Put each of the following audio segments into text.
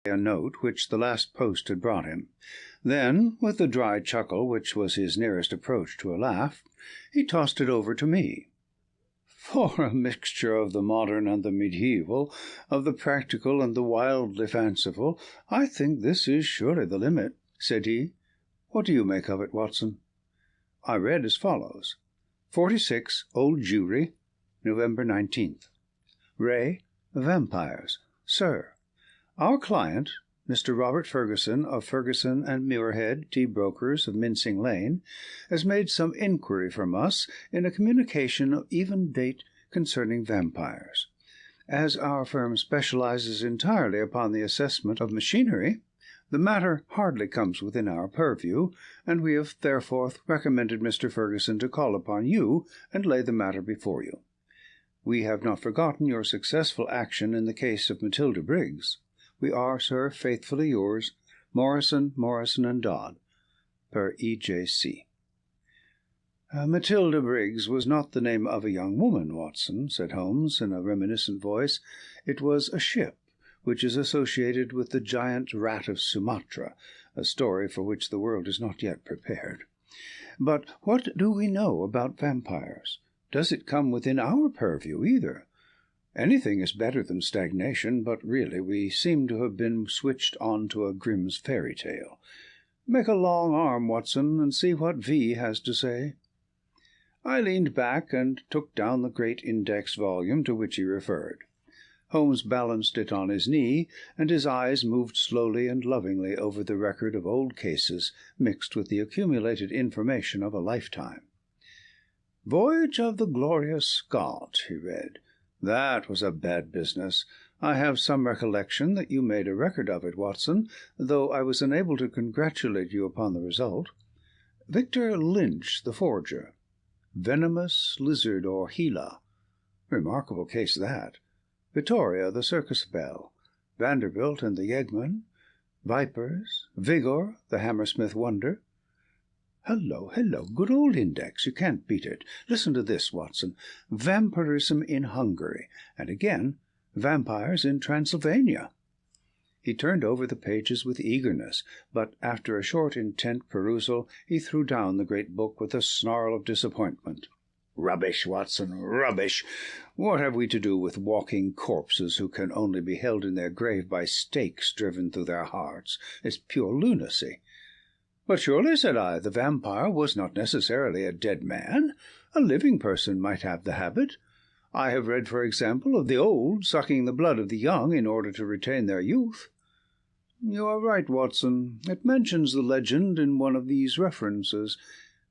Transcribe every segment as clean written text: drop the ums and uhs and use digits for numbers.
a note which the last post had brought him. Then, with the dry chuckle which was his nearest approach to a laugh, he tossed it over to me. "For a mixture of the modern and the medieval, of the practical and the wildly fanciful, I think this is surely the limit," said he. "What do you make of it, Watson?" I read as follows: 46 Old Jewry, November 19th. Ray, Vampires. Sir, our client, Mr. Robert Ferguson, of Ferguson and Muirhead, tea brokers of Mincing Lane, has made some inquiry from us in a communication of even date concerning vampires. As our firm specializes entirely upon the assessment of machinery, the matter hardly comes within our purview, and we have therefore recommended Mr. Ferguson to call upon you and lay the matter before you. We have not forgotten your successful action in the case of Matilda Briggs. We are, sir, faithfully yours, Morrison, and Dodd, per E.J.C. Matilda Briggs was not the name of a young woman, Watson, said Holmes, in a reminiscent voice. It was a ship, which is associated with the giant rat of Sumatra, a story for which the world is not yet prepared. But what do we know about vampires? Does it come within our purview either? Anything is better than stagnation, but really we seem to have been switched on to a Grimm's fairy tale. Make a long arm, Watson, and see what V has to say. I leaned back and took down the great index volume to which he referred. Holmes balanced it on his knee, and his eyes moved slowly and lovingly over the record of old cases mixed with the accumulated information of a lifetime. "Voyage of the Glorious Scot," he read. "That was a bad business. I have some recollection that you made a record of it, Watson, though I was unable to congratulate you upon the result. Victor Lynch, the forger. Venomous Lizard or Gila. Remarkable case, that. Vittoria, the circus belle. Vanderbilt and the yeggman. Vipers. Vigor, the Hammersmith wonder. Hello, good old index, you can't beat it. Listen to this, Watson. Vampirism in Hungary, and again, vampires in Transylvania." He turned over the pages with eagerness, but after a short, intent perusal, he threw down the great book with a snarl of disappointment. "Rubbish, Watson, rubbish! What have we to do with walking corpses who can only be held in their grave by stakes driven through their hearts? It's pure lunacy." "But surely," said I, "the vampire was not necessarily a dead man. A living person might have the habit. I have read, for example, of the old sucking the blood of the young in order to retain their youth." "You are right, Watson. It mentions the legend in one of these references.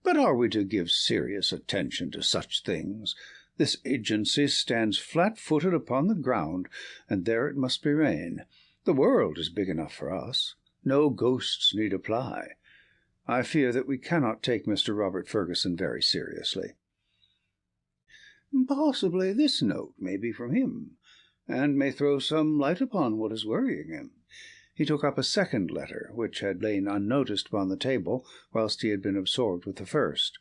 But are we to give serious attention to such things? This agency stands flat-footed upon the ground, and there it must remain. The world is big enough for us. No ghosts need apply. I fear that we cannot take Mr. Robert Ferguson very seriously." "Possibly this note may be from him, and may throw some light upon what is worrying him." He took up a second letter, which had lain unnoticed upon the table whilst he had been absorbed with the first.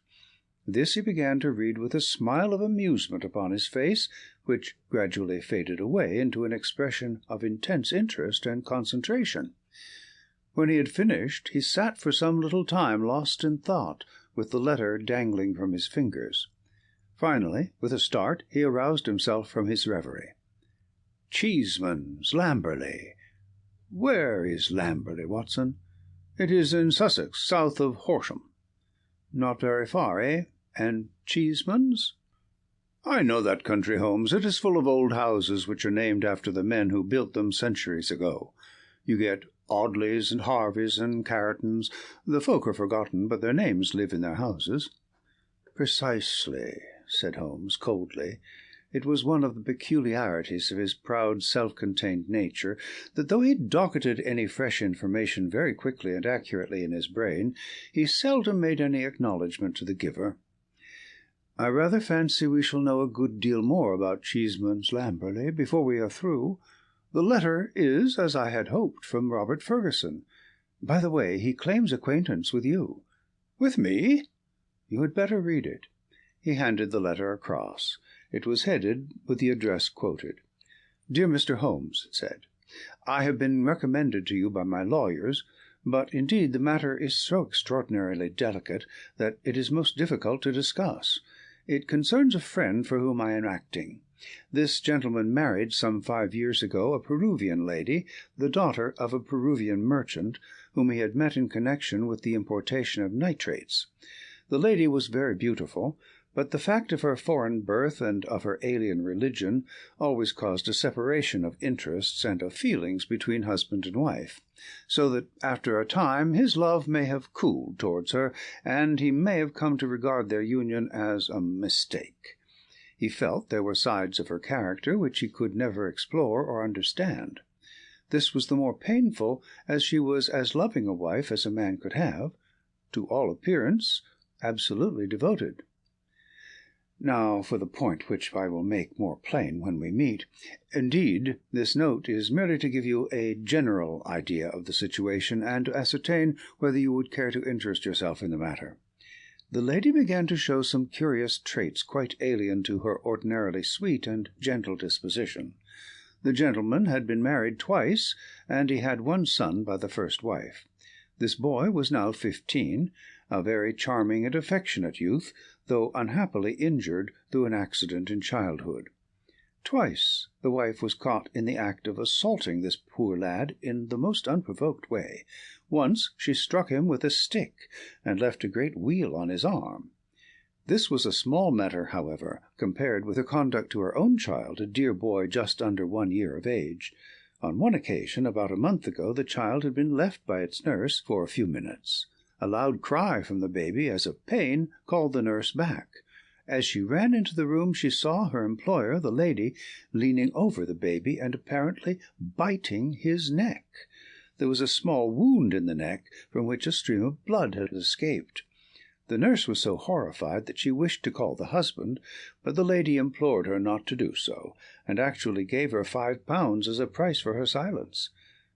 This he began to read with a smile of amusement upon his face, which gradually faded away into an expression of intense interest and concentration. When he had finished, he sat for some little time lost in thought, with the letter dangling from his fingers. Finally, with a start, he aroused himself from his reverie. "Cheeseman's, Lamberley. Where is Lamberley, Watson?" "It is in Sussex, south of Horsham." "Not very far, eh? And Cheeseman's?" "I know that country, Holmes. It is full of old houses which are named after the men who built them centuries ago. You get Audleys and Harveys and Carretons. The folk are forgotten, but their names live in their houses." "Precisely," said Holmes, coldly. It was one of the peculiarities of his proud, self-contained nature that though he docketed any fresh information very quickly and accurately in his brain, he seldom made any acknowledgment to the giver. "I rather fancy we shall know a good deal more about Cheeseman's Lamberley before we are through. The letter is, as I had hoped, from Robert Ferguson. By the way, he claims acquaintance with you." "With me?" "You had better read it." He handed the letter across. It was headed with the address quoted. "Dear Mr. Holmes," it said, I have been recommended to you by my lawyers, but indeed the matter is so extraordinarily delicate that it is most difficult to discuss. It concerns a friend for whom I am acting. This gentleman married some 5 years ago a Peruvian lady, the daughter of a Peruvian merchant, whom he had met in connection with the importation of nitrates. The lady was very beautiful, but the fact of her foreign birth and of her alien religion always caused a separation of interests and of feelings between husband and wife, so that after a time his love may have cooled towards her, and he may have come to regard their union as a mistake. He felt there were sides of her character which he could never explore or understand. This was the more painful as she was as loving a wife as a man could have, to all appearance absolutely devoted. Now for the point which I will make more plain when we meet. Indeed, this note is merely to give you a general idea of the situation, and to ascertain whether you would care to interest yourself in the matter. The lady began to show some curious traits quite alien to her ordinarily sweet and gentle disposition. The gentleman had been married twice, and he had one son by the first wife. This boy was now 15, a very charming and affectionate youth, though unhappily injured through an accident in childhood. Twice the wife was caught in the act of assaulting this poor lad in the most unprovoked way. Once she struck him with a stick, and left a great weal on his arm. This was a small matter, however, compared with her conduct to her own child, a dear boy just under 1 year of age. On one occasion, about a month ago, the child had been left by its nurse for a few minutes. A loud cry from the baby, as of pain, called the nurse back. As she ran into the room, she saw her employer, the lady, leaning over the baby and apparently biting his neck. There was a small wound in the neck, from which a stream of blood had escaped. The nurse was so horrified that she wished to call the husband, but the lady implored her not to do so, and actually gave her £5 as a price for her silence.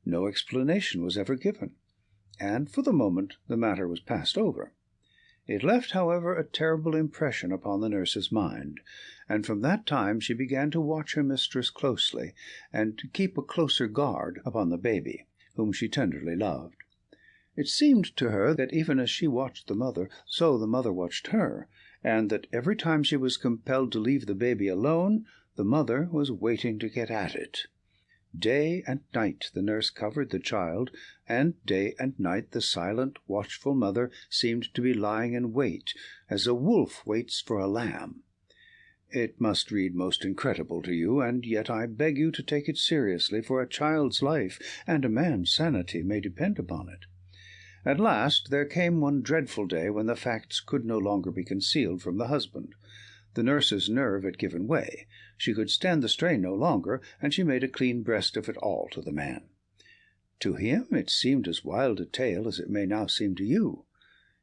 No explanation was ever given, and for the moment the matter was passed over. It left, however, a terrible impression upon the nurse's mind, and from that time she began to watch her mistress closely, and to keep a closer guard upon the baby, whom she tenderly loved. It seemed to her that even as she watched the mother, so the mother watched her, and that every time she was compelled to leave the baby alone, the mother was waiting to get at it. Day and night the nurse covered the child, and day and night the silent, watchful mother seemed to be lying in wait, as a wolf waits for a lamb. It must read most incredible to you, and yet I beg you to take it seriously, for a child's life and a man's sanity may depend upon it. At last there came one dreadful day when the facts could no longer be concealed from the husband. The nurse's nerve had given way. She could stand the strain no longer, and she made a clean breast of it all to the man. To him it seemed as wild a tale as it may now seem to you.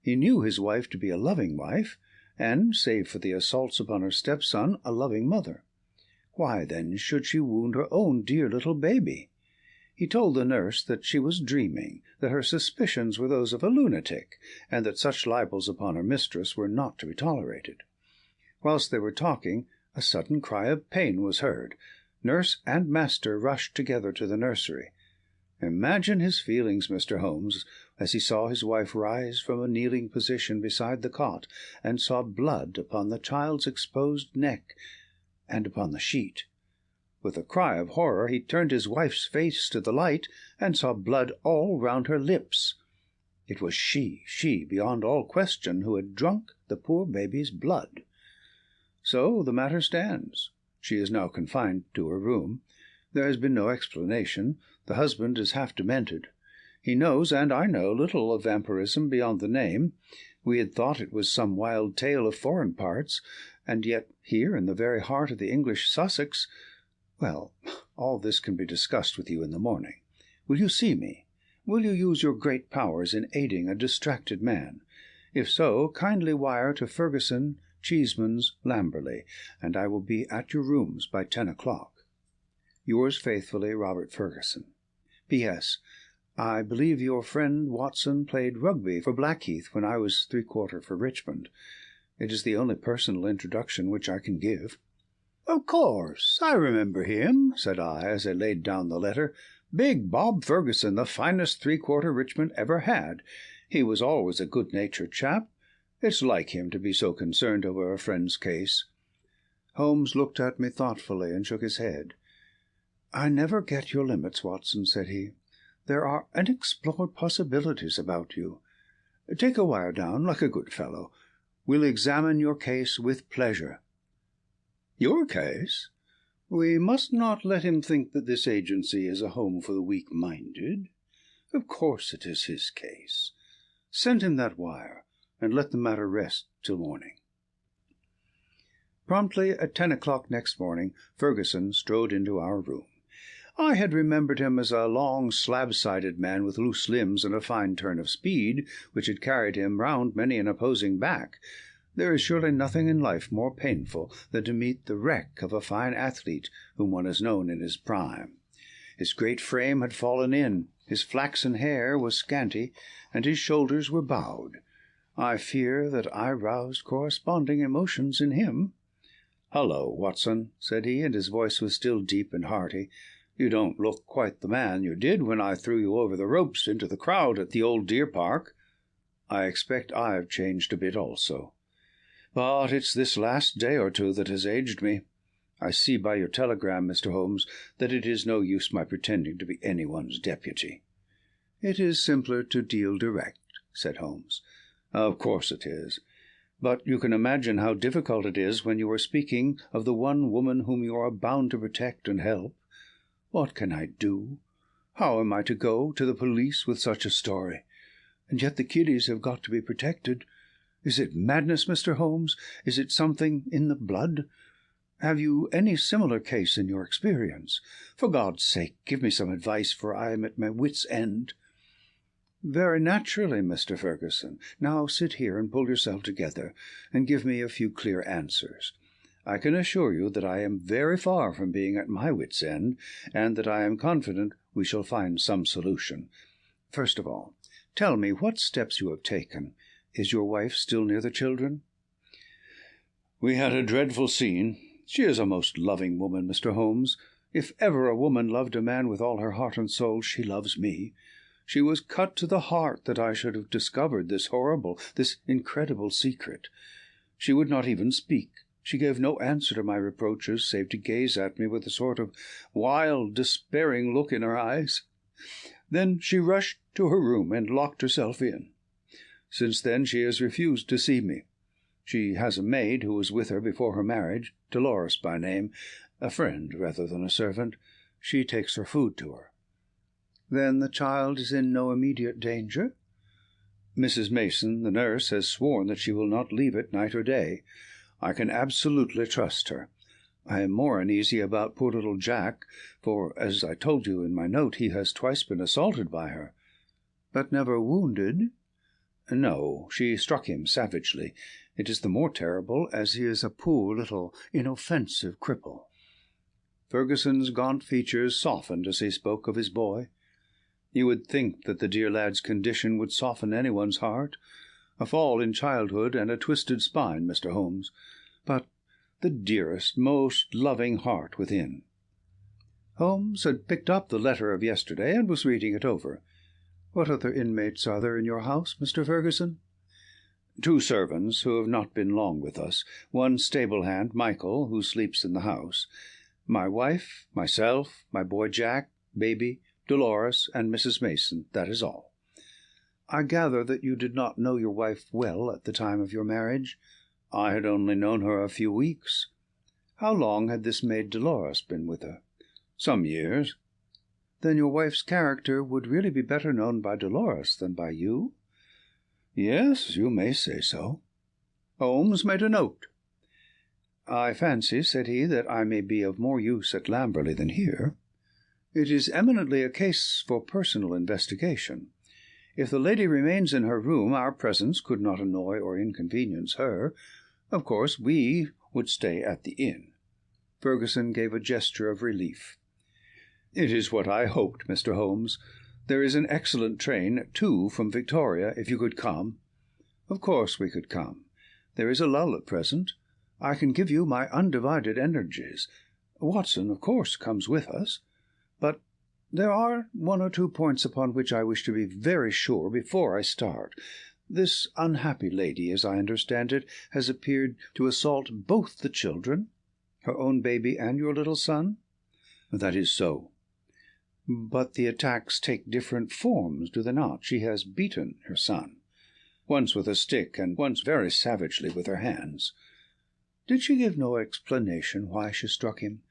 He knew his wife to be a loving wife, and, save for the assaults upon her stepson, a loving mother. Why, then, should she wound her own dear little baby? He told the nurse that she was dreaming, that her suspicions were those of a lunatic, and that such libels upon her mistress were not to be tolerated. Whilst they were talking, a sudden cry of pain was heard. Nurse and master rushed together to the nursery. Imagine his feelings, Mr. Holmes, as he saw his wife rise from a kneeling position beside the cot, and saw blood upon the child's exposed neck and upon the sheet. With a cry of horror he turned his wife's face to the light, and saw blood all round her lips. It was she, beyond all question, who had drunk the poor baby's blood. So the matter stands. She is now confined to her room. There has been no explanation. The husband is half demented. He knows, and I know, little of vampirism beyond the name. We had thought it was some wild tale of foreign parts, and yet here in the very heart of the English Sussex— Well, all this can be discussed with you in the morning. Will you see me? Will you use your great powers in aiding a distracted man? If so, kindly wire to Ferguson, Cheeseman's, Lamberley, and I will be at your rooms by 10 o'clock. Yours faithfully, Robert Ferguson. P.S. I believe your friend Watson played rugby for Blackheath when I was 3/4 for Richmond. It is the only personal introduction which I can give. Of course, I remember him, said I, as I laid down the letter, Big Bob Ferguson, the finest three-quarter Richmond ever had. He was always a good-natured chap. It's like him to be so concerned over a friend's case." Holmes looked at me thoughtfully and shook his head. "I never get your limits, Watson," said he. "There are unexplored possibilities about you. Take a wire down, like a good fellow. We'll examine your case with pleasure." "Your case? We must not let him think that this agency is a home for the weak-minded. Of course it is his case. Send him that wire, and let the matter rest till morning." Promptly at 10 o'clock next morning, Ferguson strode into our room. I had remembered him as a long, slab-sided man with loose limbs and a fine turn of speed, which had carried him round many an opposing back. There is surely nothing in life more painful than to meet the wreck of a fine athlete whom one has known in his prime. His great frame had fallen in, his flaxen hair was scanty, and his shoulders were bowed. I fear that I roused corresponding emotions in him. "Hullo, Watson," said he, and his voice was still deep and hearty. "You don't look quite the man you did when I threw you over the ropes into the crowd at the old deer park." "I expect I've changed a bit also. But it's this last day or two that has aged me. I see by your telegram, Mr. Holmes, that it is no use my pretending to be anyone's deputy." "It is simpler to deal direct," said Holmes. "Of course it is. But you can imagine how difficult it is when you are speaking of the one woman whom you are bound to protect and help. What can I do? How am I to go to the police with such a story? And yet the kiddies have got to be protected. Is it madness, Mr. Holmes? Is it something in the blood? Have you any similar case in your experience? For God's sake, give me some advice, for I am at my wit's end." "Very naturally, Mr. Ferguson. Now sit here and pull yourself together, and give me a few clear answers. I can assure you that I am very far from being at my wit's end, and that I am confident we shall find some solution. First of all, tell me what steps you have taken. Is your wife still near the children?" "We had a dreadful scene. She is a most loving woman, Mr. Holmes. If ever a woman loved a man with all her heart and soul, she loves me. She was cut to the heart that I should have discovered this horrible, this incredible secret. She would not even speak. She gave no answer to my reproaches, save to gaze at me with a sort of wild, despairing look in her eyes. Then she rushed to her room and locked herself in. Since then she has refused to see me. She has a maid who was with her before her marriage, Dolores by name, a friend rather than a servant. She takes her food to her." "Then the child is in no immediate danger?" "Mrs. Mason, the nurse, has sworn that she will not leave it night or day. I can absolutely trust her. I am more uneasy about poor little Jack, for, as I told you in my note, he has twice been assaulted by her." "But never wounded?" "No, she struck him savagely. It is the more terrible, as he is a poor little inoffensive cripple." Ferguson's gaunt features softened as he spoke of his boy. You would think that the dear lad's condition would soften anyone's heart. A fall in childhood and a twisted spine, Mr. Holmes, but the dearest, most loving heart within. Holmes had picked up the letter of yesterday and was reading it over. "What other inmates are there in your house, Mr. Ferguson?" "2 servants who have not been long with us, 1 stable hand, Michael, who sleeps in the house, my wife, myself, my boy Jack, baby, Dolores, and Mrs. Mason. That is all." "I gather that you did not know your wife well at the time of your marriage?" "I had only known her a few weeks." "How long had this maid Dolores been with her?" "Some years." "Then your wife's character would really be better known by Dolores than by you?" "Yes, you may say so." Holmes made a note. "I fancy," said he, "that I may be of more use at Lamberley than here. It is eminently a case for personal investigation. If the lady remains in her room, our presence could not annoy or inconvenience her. Of course, we would stay at the inn." Ferguson gave a gesture of relief. "It is what I hoped, Mr. Holmes. There is an excellent train at 2 from Victoria, if you could come." "Of course we could come. There is a lull at present. I can give you my undivided energies. Watson, of course, comes with us. But There are one or two points upon which I wish to be very sure before I start. This unhappy lady, as I understand it, has appeared to assault both the children, her own baby and your little son?" "That is so." "But the attacks take different forms, do they not? She has beaten her son, once with a stick, and once very savagely with her hands." "Did she give no explanation why she struck him?"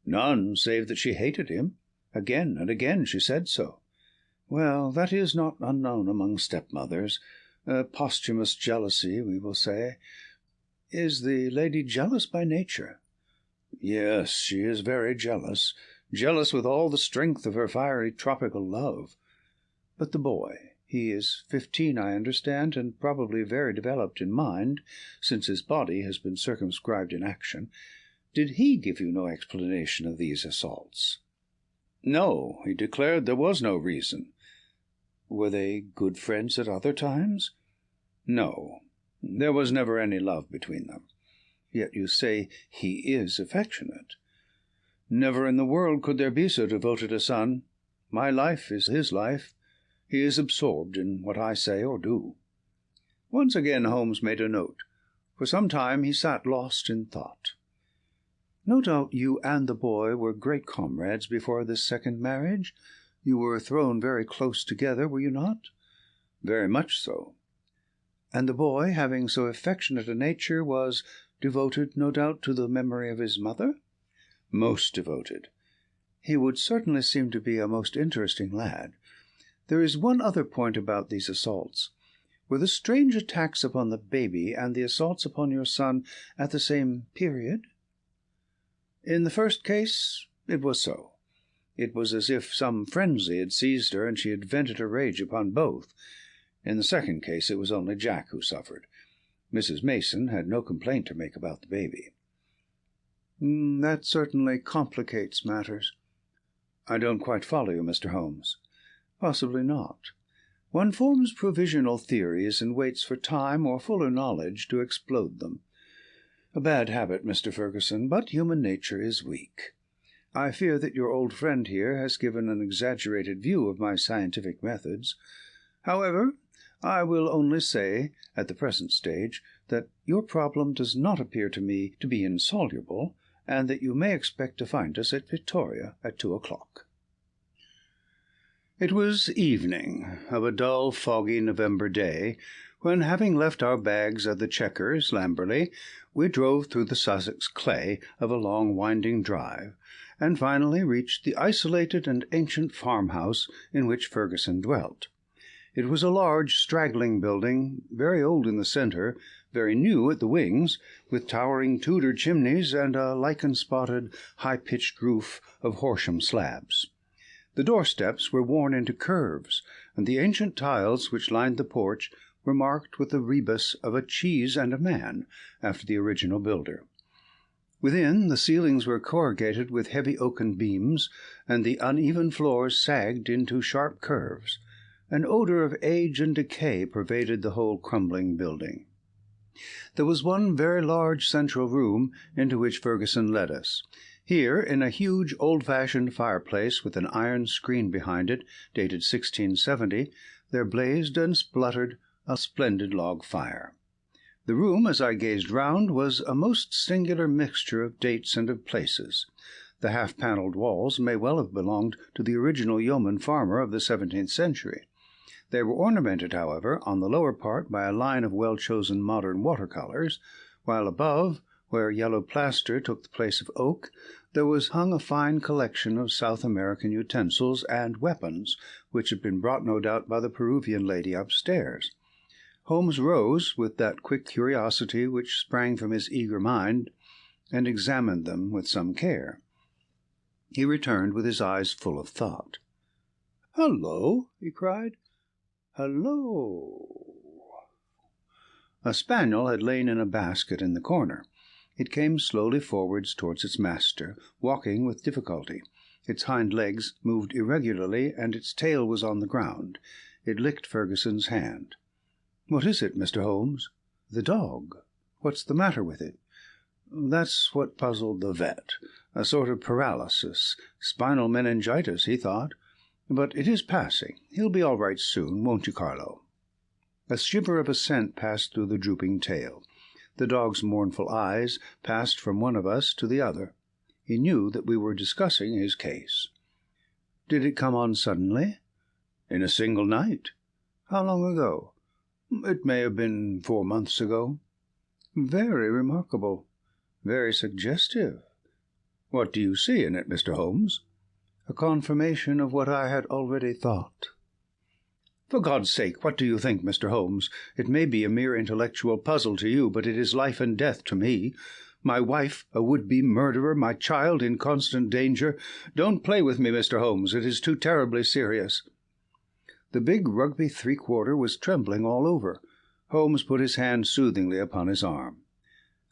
"None, save that she hated him. Again and again she said so." "Well, that is not unknown among stepmothers. Posthumous jealousy, we will say. Is the lady jealous by nature?" "Yes, she is very jealous. Jealous with all the strength of her fiery tropical love." "But the boy, he is 15, I understand, and probably very developed in mind, since his body has been circumscribed in action. Did he give you no explanation of these assaults?" "No, he declared there was no reason." "Were they good friends at other times?" "No, there was never any love between them." "Yet you say he is affectionate." "Never in the world could there be so devoted a son. My life is his life. He is absorbed in what I say or do." Once again Holmes made a note. For some time he sat lost in thought. "No doubt you and the boy were great comrades before this second marriage. You were thrown very close together, were you not?" "Very much so." "And the boy, having so affectionate a nature, was devoted, no doubt, to the memory of his mother?" "Most devoted." "He would certainly seem to be a most interesting lad. There is one other point about these assaults. Were the strange attacks upon the baby and the assaults upon your son at the same period?" "In the first case it was so. It was as if some frenzy had seized her, and she had vented her rage upon both. In the second case it was only Jack who suffered. Mrs. Mason had no complaint to make about the baby." "That certainly complicates matters." "I don't quite follow you, Mr. Holmes." "Possibly not. One forms provisional theories and waits for time or fuller knowledge to explode them. A bad habit, Mr. Fergusson, but human nature is weak. I fear that your old friend here has given an exaggerated view of my scientific methods. However, I will only say, at the present stage, that your problem does not appear to me to be insoluble, and that you may expect to find us at Victoria at 2 o'clock. It was evening of a dull, foggy November day, when, having left our bags at the Chequers, Lamberley, we drove through the Sussex clay of a long winding drive, and finally reached the isolated and ancient farmhouse in which Fergusson dwelt. It was a large, straggling building, very old in the centre, very new at the wings, with towering Tudor chimneys and a lichen-spotted, high-pitched roof of Horsham slabs. The doorsteps were worn into curves, and the ancient tiles which lined the porch were marked with the rebus of a cheese and a man, after the original builder. Within, the ceilings were corrugated with heavy oaken beams, and the uneven floors sagged into sharp curves. An odour of age and decay pervaded the whole crumbling building. There was one very large central room into which Fergusson led us. Here, in a huge old-fashioned fireplace with an iron screen behind it, dated 1670, there blazed and spluttered a splendid log fire. The room, as I gazed round, was a most singular mixture of dates and of places. The half-panelled walls may well have belonged to the original yeoman farmer of the 17th century. They were ornamented, however, on the lower part by a line of well-chosen modern watercolours, while above, where yellow plaster took the place of oak, there was hung a fine collection of South American utensils and weapons, which had been brought, no doubt, by the Peruvian lady upstairs. Holmes rose, with that quick curiosity which sprang from his eager mind, and examined them with some care. He returned with his eyes full of thought. "Hullo!" he cried. "Hullo!" A spaniel had lain in a basket in the corner. It came slowly forwards towards its master, walking with difficulty. Its hind legs moved irregularly, and its tail was on the ground. It licked Fergusson's hand. "What is it, Mr. Holmes?" "The dog. What's the matter with it?" "That's what puzzled the vet. a sort of paralysis, spinal meningitis, he thought. But it is passing. He'll be all right soon, won't you, Carlo?" A shiver of assent passed through the drooping tail. The dog's mournful eyes passed from one of us to the other. He knew that we were discussing his case. "Did it come on suddenly?" "In a single night." "How long ago?" "It may have been 4 months ago." "Very remarkable. Very suggestive. What do you see in it, Mr. Holmes?" "A confirmation of what I had already thought." "For God's sake, what do you think, Mr. Holmes? It may be a mere intellectual puzzle to you, but it is life and death to me. My wife, a would-be murderer, my child in constant danger. Don't play with me, Mr. Holmes. It is too terribly serious." The big Rugby 3/4 was trembling all over. Holmes put his hand soothingly upon his arm.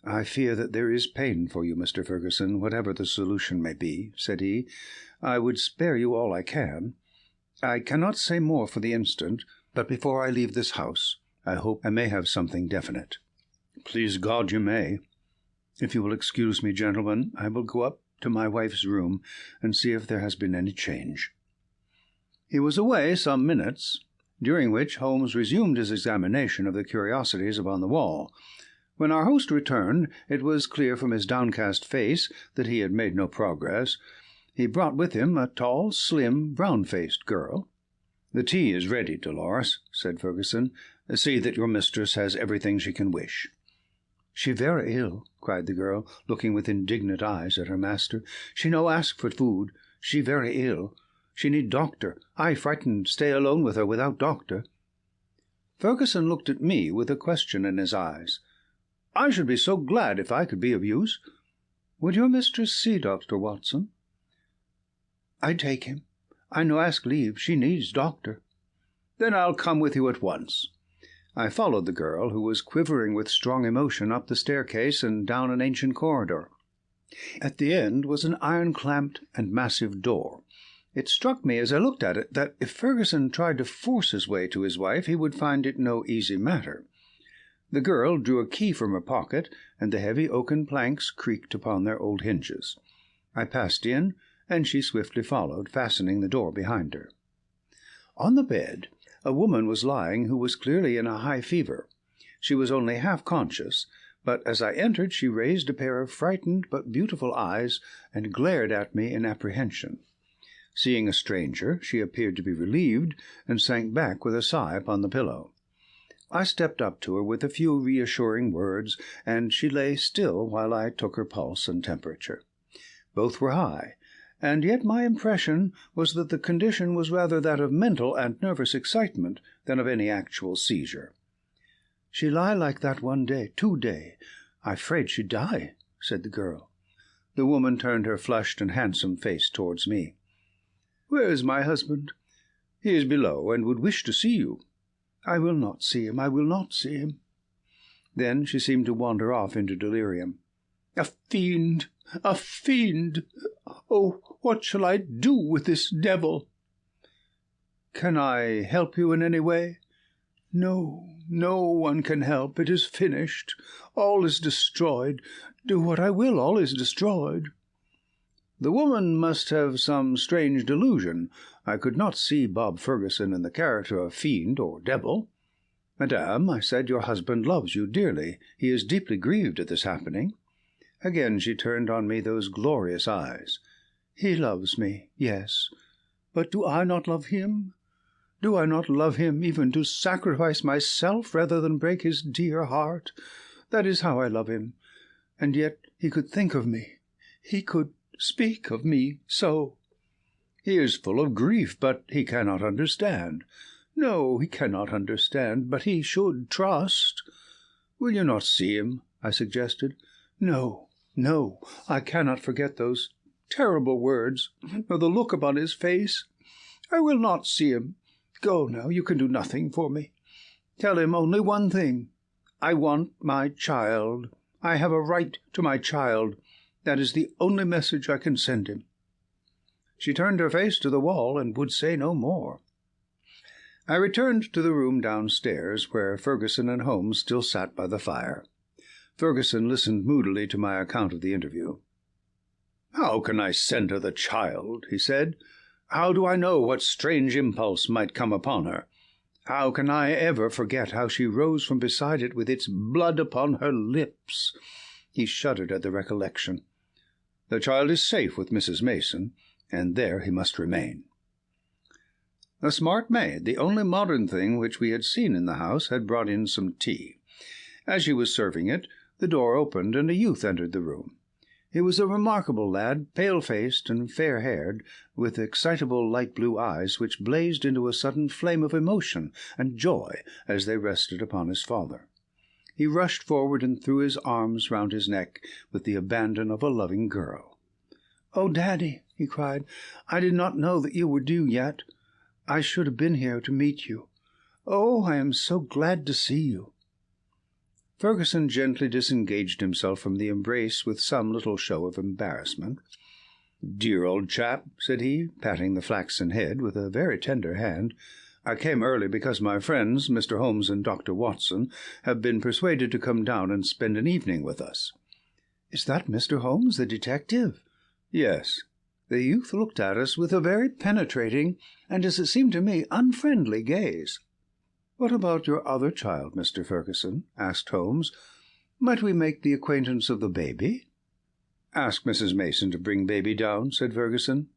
"I fear that there is pain for you, Mr. Ferguson, whatever the solution may be," said he. "I would spare you all I can. I cannot say more for the instant, but before I leave this house, I hope I may have something definite." "Please God you may. If you will excuse me, gentlemen, I will go up to my wife's room and see if there has been any change." He was away some minutes, during which Holmes resumed his examination of the curiosities upon the wall. When our host returned, it was clear from his downcast face that he had made no progress. He brought with him a tall, slim, brown-faced girl. "The tea is ready, Dolores," said Ferguson. "See that your mistress has everything she can wish." "She very ill," cried the girl, looking with indignant eyes at her master. "She no ask for food. She very ill. She need doctor. I frightened stay alone with her without doctor." Ferguson looked at me with a question in his eyes. "I should be so glad if I could be of use. Would your mistress see Dr. Watson?" "I take him. I no ask leave. She needs doctor." "Then I'll come with you at once." I followed the girl, who was quivering with strong emotion, up the staircase and down an ancient corridor. At the end was an iron-clamped and massive door. It struck me as I looked at it that if Ferguson tried to force his way to his wife, he would find it no easy matter. The girl drew a key from her pocket, and the heavy oaken planks creaked upon their old hinges. I passed in, and she swiftly followed, fastening the door behind her. On the bed, a woman was lying who was clearly in a high fever. She was only half conscious, but as I entered she raised a pair of frightened but beautiful eyes and glared at me in apprehension. Seeing a stranger, she appeared to be relieved, and sank back with a sigh upon the pillow. I stepped up to her with a few reassuring words, and she lay still while I took her pulse and temperature. Both were high, and yet my impression was that the condition was rather that of mental and nervous excitement than of any actual seizure. "She lie like that 1 day, 2 day. I 'fraid she die," said the girl. The woman turned her flushed and handsome face towards me. "Where is my husband?" "He is below, and would wish to see you." "I will not see him. I will not see him." Then she seemed to wander off into delirium. "A fiend! A fiend! Oh, what shall I do with this devil?" "Can I help you in any way?" "No, no one can help. It is finished. All is destroyed. Do what I will, all is destroyed." The woman must have some strange delusion. I could not see Bob Ferguson in the character of fiend or devil. "Madame," I said, "your husband loves you dearly. He is deeply grieved at this happening." Again she turned on me those glorious eyes. "He loves me, yes. But do I not love him? Do I not love him even to sacrifice myself rather than break his dear heart? That is how I love him. And yet he could think of me. He could speak of me so." "He is full of grief, but he cannot understand." "No, he cannot understand, but he should trust." "Will you not see him?" I suggested. "No, no, I cannot forget those terrible words, nor the look upon his face. I will not see him. Go now, you can do nothing for me. Tell him only one thing. I want my child. I have a right to my child. That is the only message I can send him." She turned her face to the wall and would say no more. I returned to the room downstairs, where Ferguson and Holmes still sat by the fire. Ferguson listened moodily to my account of the interview. "How can I send her the child?" he said. "How do I know what strange impulse might come upon her? How can I ever forget how she rose from beside it with its blood upon her lips?" He shuddered at the recollection. "The child is safe with Mrs. Mason, and there he must remain." A smart maid, the only modern thing which we had seen in the house, had brought in some tea. As she was serving it, the door opened, and a youth entered the room. He was a remarkable lad, pale-faced and fair-haired, with excitable light blue eyes which blazed into a sudden flame of emotion and joy as they rested upon his father. He rushed forward and threw his arms round his neck with the abandon of a loving girl. "Oh, Daddy," he cried, "I did not know that you were due yet. I should have been here to meet you. Oh, I am so glad to see you." Ferguson gently disengaged himself from the embrace with some little show of embarrassment. "Dear old chap," said he, patting the flaxen head with a very tender hand, "I came early because my friends, Mr. Holmes and Dr. Watson, have been persuaded to come down and spend an evening with us." "Is that Mr. Holmes, the detective?" "Yes." The youth looked at us with a very penetrating and, as it seemed to me, unfriendly gaze. "What about your other child, Mr. Ferguson?" asked Holmes. "Might we make the acquaintance of the baby?" "Ask Mrs. Mason to bring baby down," said Ferguson.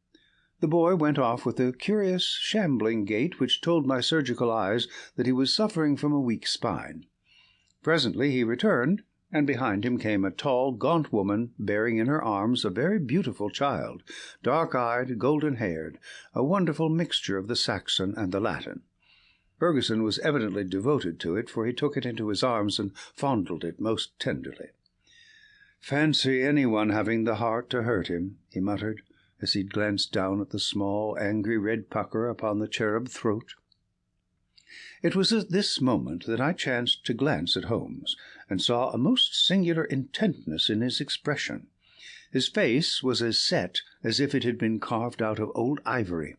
The boy went off with a curious, shambling gait which told my surgical eyes that he was suffering from a weak spine. Presently he returned, and behind him came a tall, gaunt woman bearing in her arms a very beautiful child, dark-eyed, golden-haired, a wonderful mixture of the Saxon and the Latin. Ferguson was evidently devoted to it, for he took it into his arms and fondled it most tenderly. "Fancy anyone having the heart to hurt him," he muttered, as he glanced down at the small, angry red pucker upon the cherub throat. It was at this moment that I chanced to glance at Holmes, and saw a most singular intentness in his expression. His face was as set as if it had been carved out of old ivory,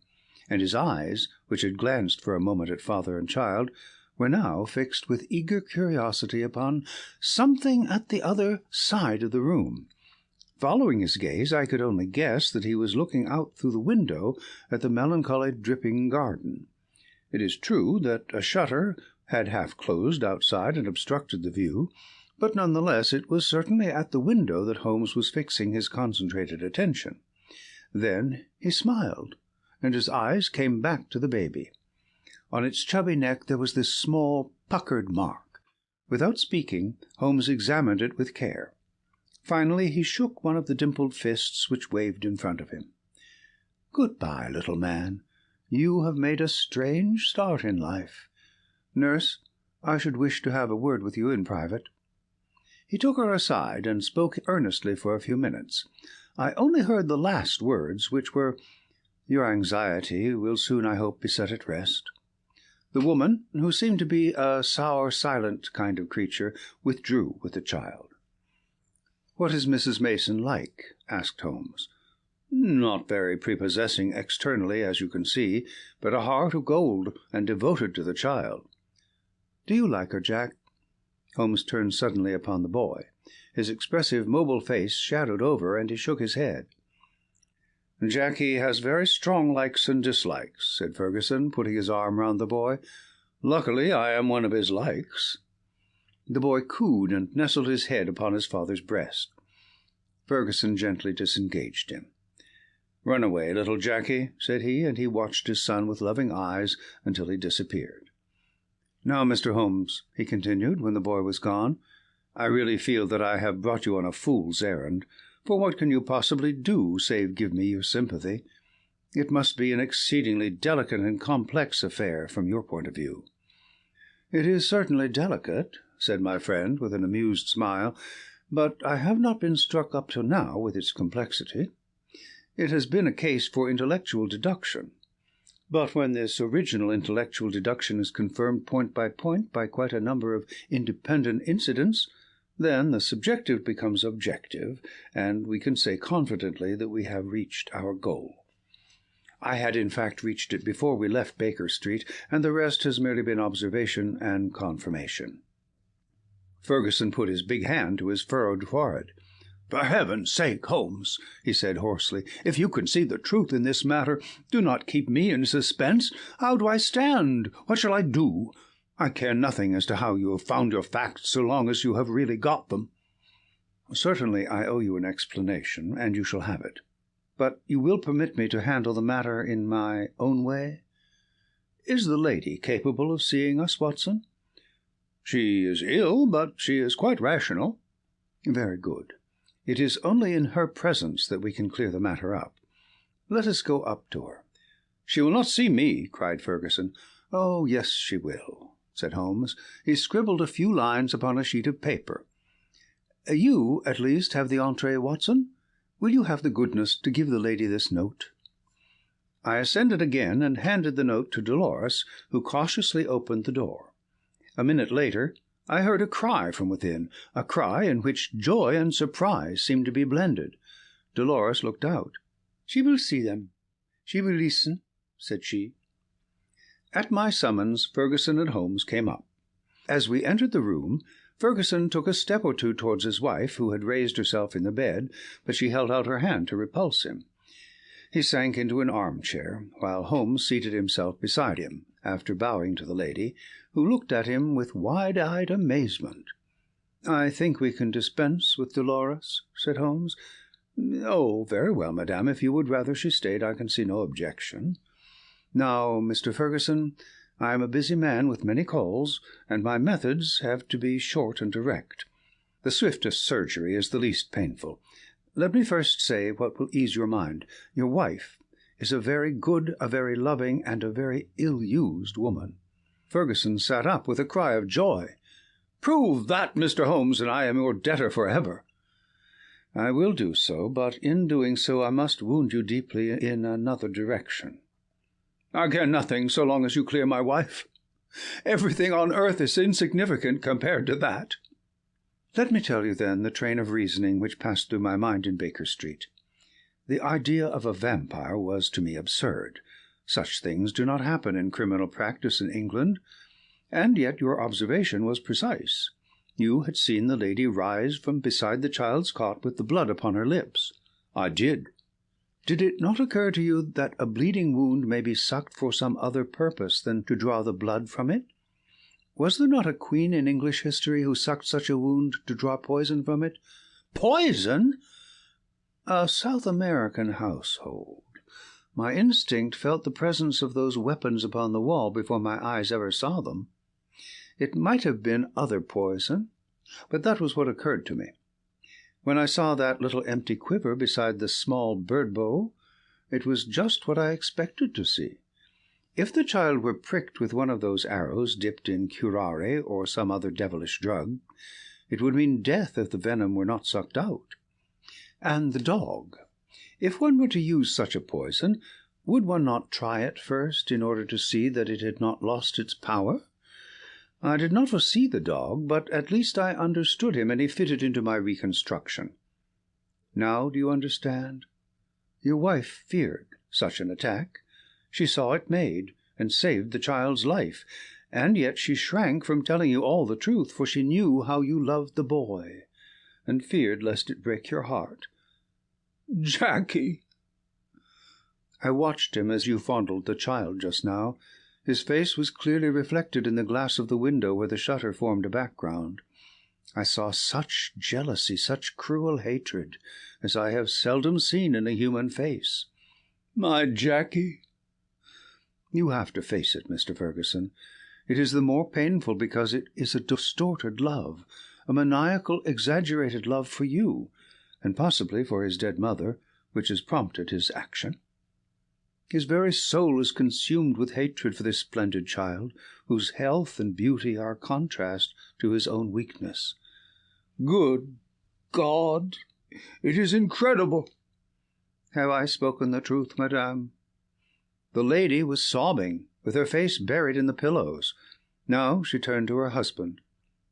and his eyes, which had glanced for a moment at father and child, were now fixed with eager curiosity upon something at the other side of the room. Following his gaze, I could only guess that he was looking out through the window at the melancholy dripping garden. It is true that a shutter had half closed outside and obstructed the view, but none the less it was certainly at the window that Holmes was fixing his concentrated attention. Then he smiled, and his eyes came back to the baby. On its chubby neck there was this small, puckered mark. Without speaking, Holmes examined it with care. Finally he shook one of the dimpled fists which waved in front of him. "Good-bye, little man. You have made a strange start in life. Nurse, I should wish to have a word with you in private." He took her aside and spoke earnestly for a few minutes. I only heard the last words, which were, "Your anxiety will soon, I hope, be set at rest." The woman, who seemed to be a sour, silent kind of creature, withdrew with the child. "What is Mrs. Mason like?" asked Holmes. "Not very prepossessing externally, as you can see, but a heart of gold, and devoted to the child." "Do you like her, Jack?" Holmes turned suddenly upon the boy. His expressive, mobile face shadowed over, and he shook his head. "Jackie has very strong likes and dislikes," said Ferguson, putting his arm round the boy. "Luckily, I am one of his likes." The boy cooed and nestled his head upon his father's breast. Ferguson gently disengaged him. "Run away, little Jackie," said he, and he watched his son with loving eyes until he disappeared. "Now, Mr. Holmes," he continued, when the boy was gone, "I really feel that I have brought you on a fool's errand, for what can you possibly do save give me your sympathy? It must be an exceedingly delicate and complex affair from your point of view." "It is certainly delicate," said my friend, with an amused smile, "but I have not been struck up till now with its complexity. It has been a case for intellectual deduction. But when this original intellectual deduction is confirmed point by quite a number of independent incidents, then the subjective becomes objective, and we can say confidently that we have reached our goal. I had in fact reached it before we left Baker Street, and the rest has merely been observation and confirmation." Ferguson put his big hand to his furrowed forehead. "For heaven's sake, Holmes," he said hoarsely, "if you can see the truth in this matter, do not keep me in suspense. How do I stand? What shall I do? I care nothing as to how you have found your facts, so long as you have really got them." "Certainly I owe you an explanation, and you shall have it. But you will permit me to handle the matter in my own way? Is the lady capable of seeing us, Watson?" "She is ill, but she is quite rational." "Very good. It is only in her presence that we can clear the matter up. Let us go up to her." "She will not see me," cried Ferguson. "Oh, yes, she will," said Holmes. He scribbled a few lines upon a sheet of paper. "You, at least, have the entrée, Watson. Will you have the goodness to give the lady this note?" I ascended again and handed the note to Dolores, who cautiously opened the door. A minute later I heard a cry from within, a cry in which joy and surprise seemed to be blended. Dolores looked out. "She will see them. She will listen," said she. At my summons, Ferguson and Holmes came up. As we entered the room, Ferguson took a step or two towards his wife, who had raised herself in the bed, but she held out her hand to repulse him. He sank into an armchair, while Holmes seated himself beside him, after bowing to the lady, who looked at him with wide-eyed amazement. "I think we can dispense with Dolores," said Holmes. "Oh, very well, madame. If you would rather she stayed, I can see no objection. Now, Mr. Ferguson, I am a busy man with many calls, and my methods have to be short and direct. The swiftest surgery is the least painful. Let me first say what will ease your mind. Your wife is a very good, a very loving, and a very ill-used woman." Ferguson sat up with a cry of joy. "Prove that, Mr. Holmes, and I am your debtor forever." "I will do so, but in doing so I must wound you deeply in another direction." "I care nothing so long as you clear my wife. Everything on earth is insignificant compared to that." "Let me tell you, then, the train of reasoning which passed through my mind in Baker Street. The idea of a vampire was to me absurd. Such things do not happen in criminal practice in England. And yet your observation was precise. You had seen the lady rise from beside the child's cot with the blood upon her lips." "I did." "Did it not occur to you that a bleeding wound may be sucked for some other purpose than to draw the blood from it? Was there not a queen in English history who sucked such a wound to draw poison from it?" "Poison?" "A South American household. My instinct felt the presence of those weapons upon the wall before my eyes ever saw them. It might have been other poison, but that was what occurred to me. When I saw that little empty quiver beside the small bird bow, it was just what I expected to see. If the child were pricked with one of those arrows dipped in curare or some other devilish drug, it would mean death if the venom were not sucked out. And the dog. If one were to use such a poison, would one not try it first in order to see that it had not lost its power? I did not foresee the dog, but at least I understood him, and he fitted into my reconstruction. Now do you understand? Your wife feared such an attack. She saw it made, and saved the child's life, and yet she shrank from telling you all the truth, for she knew how you loved the boy, and feared lest it break your heart." "Jackie!" "I watched him as you fondled the child just now. His face was clearly reflected in the glass of the window where the shutter formed a background. I saw such jealousy, such cruel hatred, as I have seldom seen in a human face." "My Jackie!" "You have to face it, Mr. Ferguson. It is the more painful because it is a distorted love, a maniacal, exaggerated love for you, and possibly for his dead mother, which has prompted his action. His very soul is consumed with hatred for this splendid child, whose health and beauty are a contrast to his own weakness." "Good God! It is incredible." "Have I spoken the truth, madame?" The lady was sobbing, with her face buried in the pillows. Now she turned to her husband.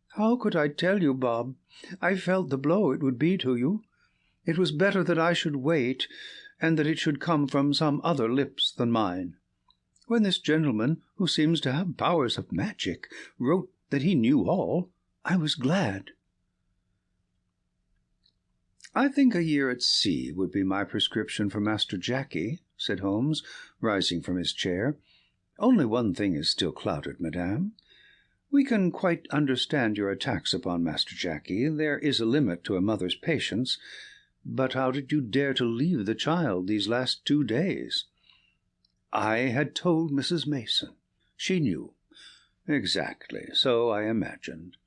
"How could I tell you, Bob? I felt the blow it would be to you. It was better that I should wait, and that it should come from some other lips than mine. When this gentleman, who seems to have powers of magic, wrote that he knew all, I was glad." "I think a year at sea would be my prescription for Master Jacky," said Holmes, rising from his chair. "Only one thing is still clouded, madame. We can quite understand your attacks upon Master Jacky. There is a limit to a mother's patience. But how did you dare to leave the child these last 2 days?" "I had told Mrs. Mason. She knew." "Exactly. So I imagined."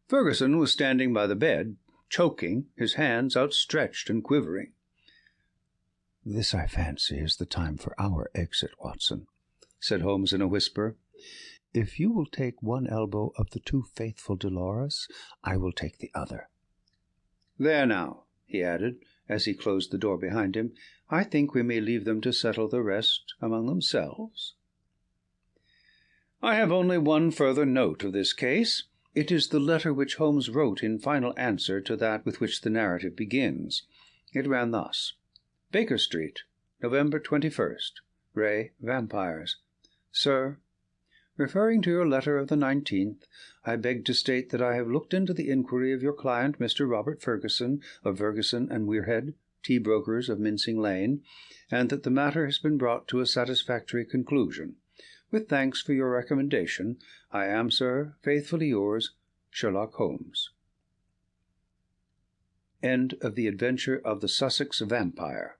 Ferguson was standing by the bed, choking, his hands outstretched and quivering. "This, I fancy, is the time for our exit, Watson," said Holmes in a whisper. "If you will take one elbow of the too faithful Dolores, I will take the other. There now," he added, as he closed the door behind him, "I think we may leave them to settle the rest among themselves." I have only one further note of this case. It is the letter which Holmes wrote in final answer to that with which the narrative begins. It ran thus: "Baker Street, November 21st. Ray Vampires. Sir, referring to your letter of the 19th, I beg to state that I have looked into the inquiry of your client, Mr. Robert Ferguson, of Ferguson and Weirhead, tea brokers of Mincing Lane, and that the matter has been brought to a satisfactory conclusion. With thanks for your recommendation, I am, sir, faithfully yours, Sherlock Holmes." End of The Adventure of the Sussex Vampire.